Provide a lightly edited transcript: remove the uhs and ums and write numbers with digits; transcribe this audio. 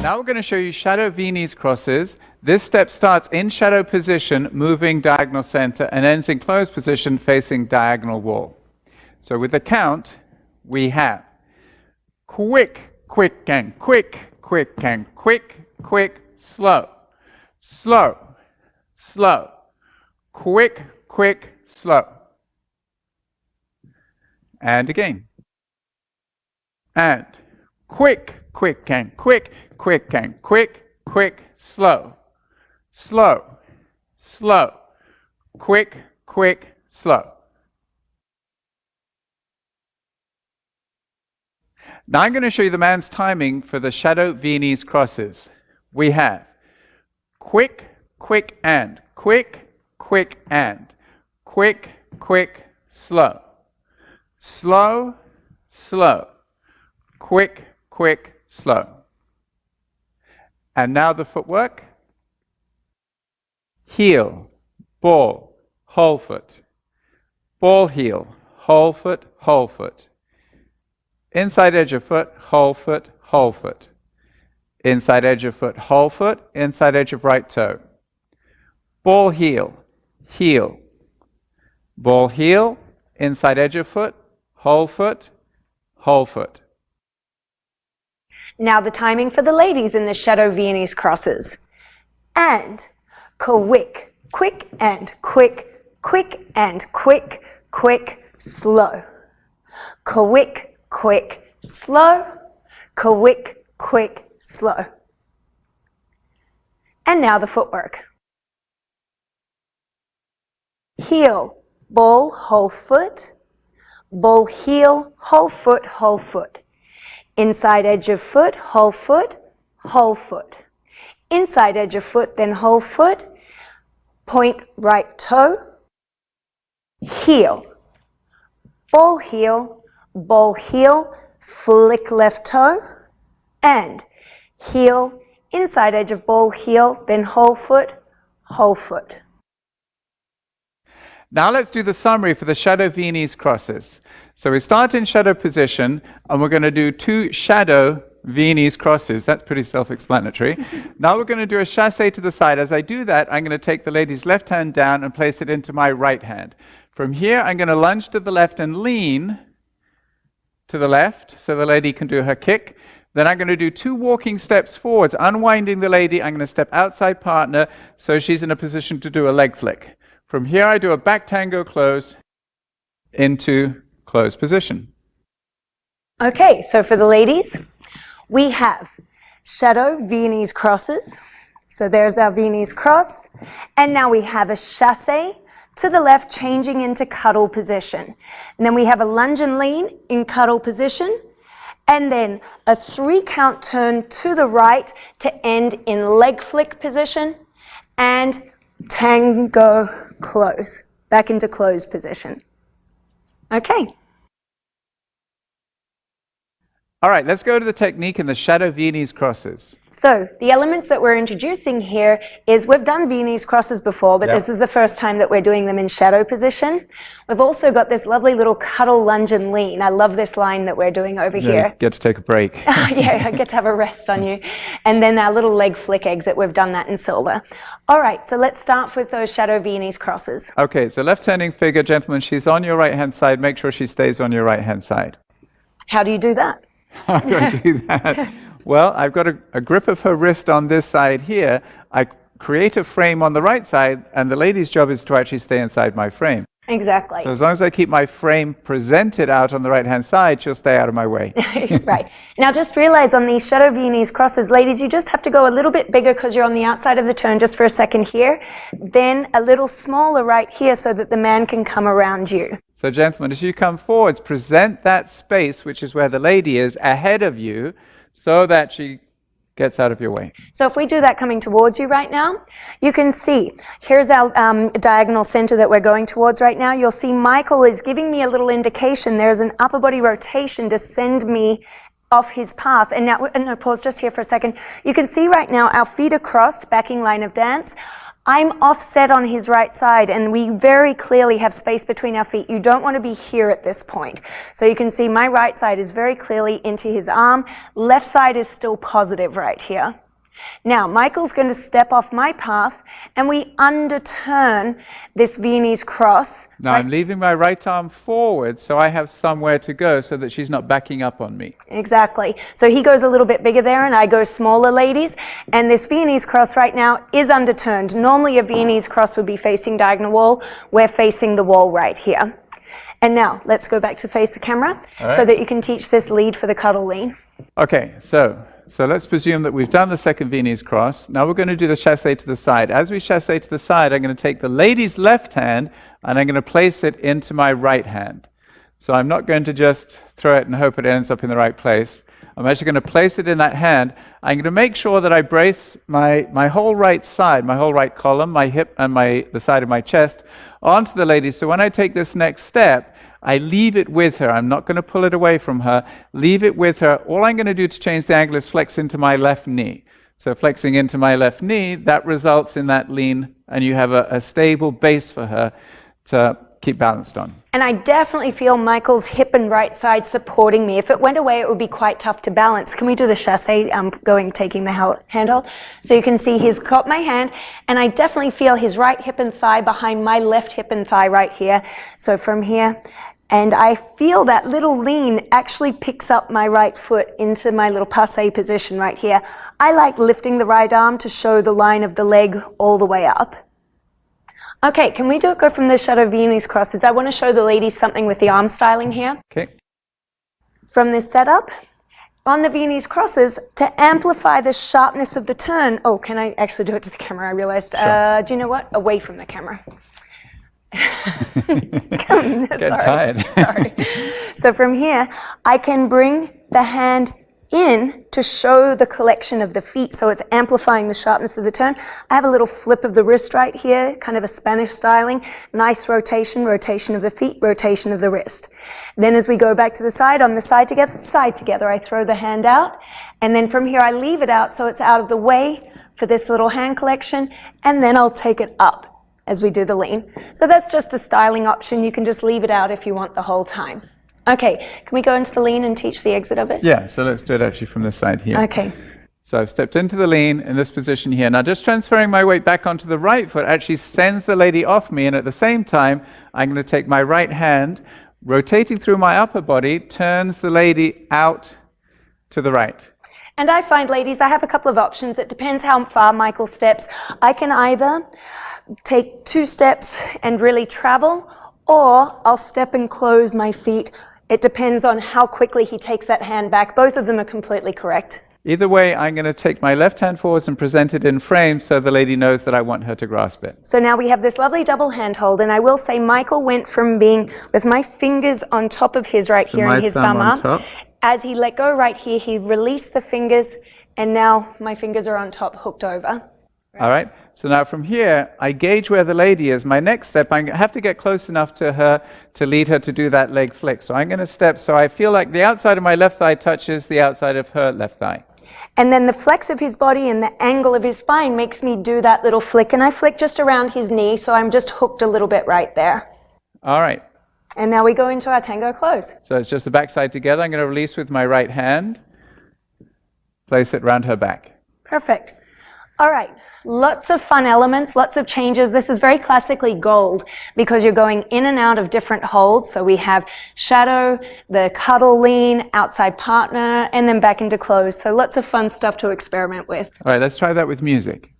Now we're going to show you shadow V-knees crosses. This step starts in shadow position, moving diagonal center, and ends in closed position, facing diagonal wall. So with the count, we have quick, quick, and quick, quick, and quick, quick, slow, slow, slow, quick, quick, slow. And again. And quick, quick, and quick, quick, and quick, quick, slow, slow, slow, quick, quick, slow. Now I'm going to show you the man's timing for the shadow V-knees crosses. We have quick, quick, and quick, quick, and quick, quick, slow, slow, slow, quick, quick, slow. And now the footwork. Heel, ball, whole foot. Ball, heel, whole foot, whole foot. Inside edge of foot, whole foot, whole foot. Inside edge of foot, whole foot, inside edge of right toe. Ball, heel, heel. Ball, heel, inside edge of foot, whole foot, whole foot. Now the timing for the ladies in the shadow V-knees crosses. And quick, quick, and quick, quick, and quick, quick, slow. Quick, quick, slow. Quick, quick, slow. And now the footwork. Heel, ball, whole foot. Ball, heel, whole foot, whole foot. Inside edge of foot, whole foot, whole foot. Inside edge of foot, then whole foot. Point right toe. Heel. Ball, heel, flick left toe. And heel, inside edge of ball, heel, then whole foot, whole foot. Now let's do the summary for the shadow V-knees crosses. So we start in shadow position, and we're going to do 2 shadow V-knees crosses. That's pretty self-explanatory. Now we're going to do a chassé to the side. As I do that, I'm going to take the lady's left hand down and place it into my right hand. From here, I'm going to lunge to the left and lean to the left so the lady can do her kick. Then I'm going to do 2 walking steps forwards, unwinding the lady. I'm going to step outside partner so she's in a position to do a leg flick. From here, I do a back tango close into closed position. Okay, so for the ladies, we have shadow V-knees crosses. So there's our V-knees cross. And now we have a chassé to the left, changing into cuddle position. And then we have a lunge and lean in cuddle position. And then a 3 count turn to the right to end in leg flick position. And tango close, back into closed position. Okay. All right, let's go to the technique in the shadow V-knees crosses. So the elements that we're introducing here is we've done V-knees crosses before, but this is the first time that we're doing them in shadow position. We've also got this lovely little cuddle, lunge, and lean. I love this line that we're doing over here. Get to take a break. Yeah, I get to have a rest on you. And then our little leg flick exit, we've done that in silver. All right, so let's start with those shadow V-knees crosses. Okay, so left turning figure, gentlemen, she's on your right-hand side. Make sure she stays on your right-hand side. How do you do that? How do I do that? Well, I've got a grip of her wrist on this side here. I create a frame on the right side, and the lady's job is to actually stay inside my frame. Exactly. So as long as I keep my frame presented out on the right-hand side, she'll stay out of my way. Right. Now just realize on these shadow V-knees crosses, ladies, you just have to go a little bit bigger because you're on the outside of the turn just for a second here. Then a little smaller right here so that the man can come around you. So gentlemen, as you come forwards, present that space, which is where the lady is, ahead of you, so that she gets out of your way. So if we do that coming towards you right now, you can see, here's our diagonal center that we're going towards right now. You'll see Michael is giving me a little indication. There's an upper body rotation to send me off his path. And now, no, pause just here for a second. You can see right now our feet are crossed, backing line of dance. I'm offset on his right side, and we very clearly have space between our feet. You don't want to be here at this point. So you can see my right side is very clearly into his arm. Left side is still positive right here. Now, Michael's going to step off my path, and we underturn this Viennese cross. Now I'm leaving my right arm forward so I have somewhere to go so that she's not backing up on me. Exactly. So he goes a little bit bigger there, and I go smaller, ladies. And this Viennese cross right now is underturned. Normally a Viennese cross would be facing diagonal wall. We're facing the wall right here. And now, let's go back to face the camera so that you can teach this lead for the cuddle lean. Okay, so let's presume that we've done the second Viennese cross. Now we're going to do the chassé to the side. As we chassé to the side, I'm going to take the lady's left hand and I'm going to place it into my right hand. So I'm not going to just throw it and hope it ends up in the right place. I'm actually going to place it in that hand. I'm going to make sure that I brace my whole right side, my whole right column, my hip and the side of my chest onto the lady. So when I take this next step, I leave it with her. I'm not going to pull it away from her. Leave it with her. All I'm going to do to change the angle is flex into my left knee. So flexing into my left knee, that results in that lean, and you have a stable base for her to keep balanced on. And I definitely feel Michael's hip and right side supporting me. If it went away, it would be quite tough to balance. Can we do the chassé? I'm taking the handle. So you can see he's got my hand, and I definitely feel his right hip and thigh behind my left hip and thigh right here. So from here, and I feel that little lean actually picks up my right foot into my little passe position right here. I like lifting the right arm to show the line of the leg all the way up. Okay, can we go from the Sheddou Viennese crosses? I want to show the ladies something with the arm styling here. Okay. From this setup, on the Viennese crosses, to amplify the sharpness of the turn. Oh, can I actually do it to the camera? I realized. Sure. Do you know what? Away from the camera. Get tired. Sorry. So from here, I can bring the hand in to show the collection of the feet, so it's amplifying the sharpness of the turn. I have a little flip of the wrist right here, kind of a Spanish styling. Nice rotation, rotation of the feet, rotation of the wrist. Then as we go back to the side, on the side together, I throw the hand out, and then from here I leave it out so it's out of the way for this little hand collection, and then I'll take it up as we do the lean. So that's just a styling option. You can just leave it out if you want the whole time. Okay, can we go into the lean and teach the exit of it? Yeah, so let's do it actually from this side here. Okay. So I've stepped into the lean in this position here. Now just transferring my weight back onto the right foot actually sends the lady off me, and at the same time, I'm going to take my right hand, rotating through my upper body, turns the lady out to the right. And I find, ladies, I have a couple of options. It depends how far Michael steps. I can either take 2 steps and really travel, or I'll step and close my feet. It depends on how quickly he takes that hand back. Both of them are completely correct. Either way, I'm going to take my left hand forwards and present it in frame so the lady knows that I want her to grasp it. So now we have this lovely double hand hold, and I will say Michael went from being with my fingers on top of his right here and his thumb up. As he let go right here, he released the fingers, and now my fingers are on top, hooked over. All right, so now from here, I gauge where the lady is. My next step, I have to get close enough to her to lead her to do that leg flick. So I'm going to step so I feel like the outside of my left thigh touches the outside of her left thigh. And then the flex of his body and the angle of his spine makes me do that little flick. And I flick just around his knee, so I'm just hooked a little bit right there. All right. And now we go into our tango close. So it's just the back side together. I'm going to release with my right hand, place it around her back. Perfect. All right, lots of fun elements, lots of changes. This is very classically gold because you're going in and out of different holds. So we have shadow, the cuddle lean, outside partner, and then back into close. So lots of fun stuff to experiment with. All right, let's try that with music.